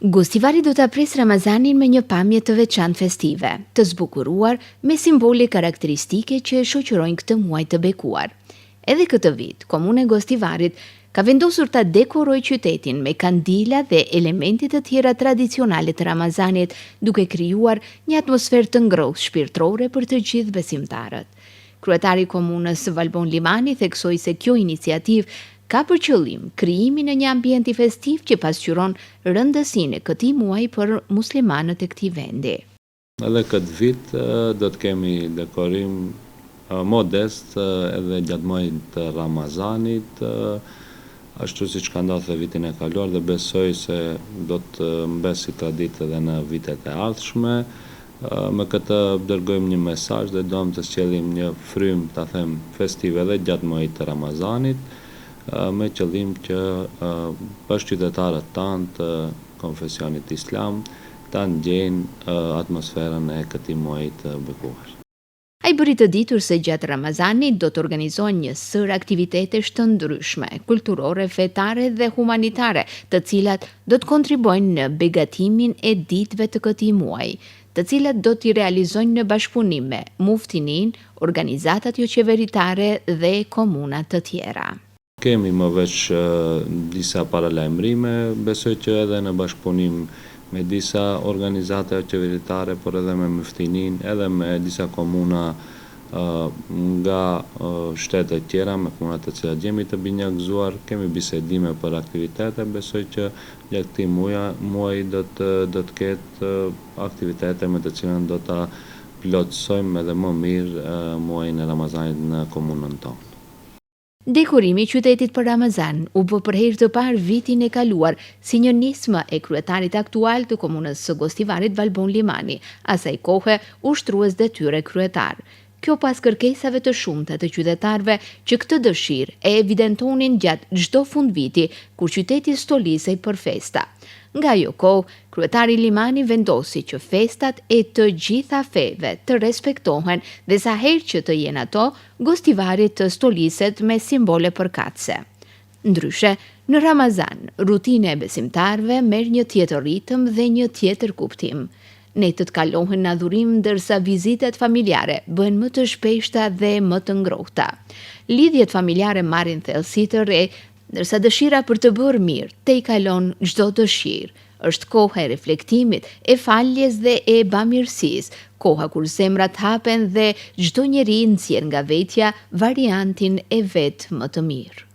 Gostivari do të apres Ramazanin me një pamje të veçantë festive, të zbukuruar me simbole karakteristike që e shoqërojnë këtë muaj të bekuar. Edhe këtë vit, Komuna e Gostivarit ka vendosur ta dekorojë qytetin me kandila dhe elemente të tjera tradicionale të Ramazanit, duke krijuar një atmosferë të ngrohtë shpirtërore për të gjithë besimtarët. Kryetari i Komunës Valbon Limani theksoi se kjo iniciativë ka për qëllim krijimin e një ambienti festiv që pasqyron rëndësinë e këtij muaji për muslimanët e këtij vendi. Edhe këtë vit do të kemi dekorim modest edhe gjatë muajit të Ramazanit, ashtu siç ka ndodhur dhe vitin e kaluar dhe besoj se do të mbesi traditë edhe në vitet e ardhshme. Me këtë dërgojmë një mesazh dhe doam të sjellim një frymë, ta them, festive edhe gjatë muajit të Ramazanit, me qëllim që bashkëqytetarët tanë të konfesionit islam ta ndjejnë atmosferën e këtij muaji të bekuar. Ai bëri të ditur se gjatë Ramazanit do të organizohen një sër aktivitetesh të ndryshme, kulturore, fetare dhe humanitare, të cilat do të kontribuojnë në begatimin e ditëve të këtij muaji, të cilat do t'i realizojnë në bashkëpunim me Muftinin, organizatat jo qeveritare dhe komuna të tjera. Kemi më veç disa paralajmërime, besoj që edhe në bashkëpunim me disa organizata qeveritare, por edhe me Muftinin, edhe me disa komuna nga shtetet tjera, me komunat të cilat jemi të binjakëzuar, kemi bisedime për aktivitete, besoj që gjatë këtij muaji do të ketë aktivitete me të cilën do ta plotësojmë edhe më mirë muajin e Ramazanit në komunën tonë. Dekorimi i qytetit për Ramazan u bë për herë të parë vitin e kaluar si një nismë e kryetarit aktual të komunës së Gostivarit Valbon Limani, asaj kohe ushtrues detyre kryetar. Kjo pas kërkesave të shumta të qytetarëve që këtë dëshirë e evidentonin gjatë çdo fundviti kur qyteti stolisej për festa. Nga ajo kohë, kryetari Limani vendosi që festat e të gjitha feve të respektohen dhe sa herë që të jenë ato, Gostivari të stoliset me simbole përkatëse. Ndryshe, në Ramazan, rutina e besimtarëve merr një tjetër ritëm dhe një tjetër kuptim. Netët kalohen në adhurim ndërsa vizitat familjare bëhen më të shpeshta dhe më të ngrohta. Lidhjet familjare marrin thellësi të re, ndërsa dëshira për të bërë mirë te i kalon çdo dëshirë. Është koha e reflektimit, e faljes dhe e bamirësisë, koha kur zemrat hapen dhe çdo njeri nxjerr nga vetja variantin e vet më të mirë.